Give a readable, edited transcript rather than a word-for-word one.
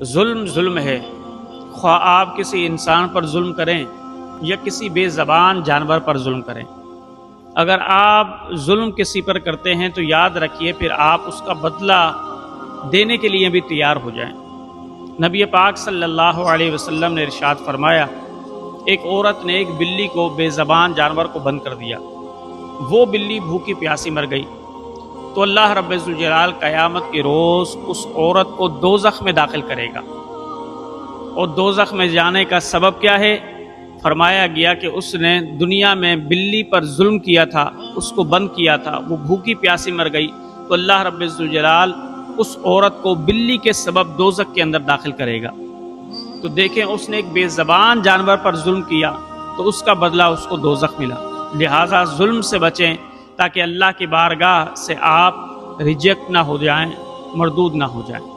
ظلم ظلم ہے، خواہ آپ کسی انسان پر ظلم کریں یا کسی بے زبان جانور پر ظلم کریں۔ اگر آپ ظلم کسی پر کرتے ہیں تو یاد رکھیے پھر آپ اس کا بدلہ دینے کے لیے بھی تیار ہو جائیں۔ نبی پاک صلی اللہ علیہ وسلم نے ارشاد فرمایا، ایک عورت نے ایک بلی کو بے زبان جانور کو بند کر دیا، وہ بلی بھوکی پیاسی مر گئی، تو اللہ رب الجلال قیامت کے روز اس عورت کو دوزخ میں داخل کرے گا۔ اور دوزخ میں جانے کا سبب کیا ہے؟ فرمایا گیا کہ اس نے دنیا میں بلی پر ظلم کیا تھا، اس کو بند کیا تھا، وہ بھوکی پیاسی مر گئی، تو اللہ رب الجلال اس عورت کو بلی کے سبب دوزخ کے اندر داخل کرے گا۔ تو دیکھیں اس نے ایک بے زبان جانور پر ظلم کیا تو اس کا بدلہ اس کو دوزخ ملا۔ لہٰذا ظلم سے بچیں تاکہ اللہ کی بارگاہ سے آپ ریجیکٹ نہ ہو جائیں، مردود نہ ہو جائیں۔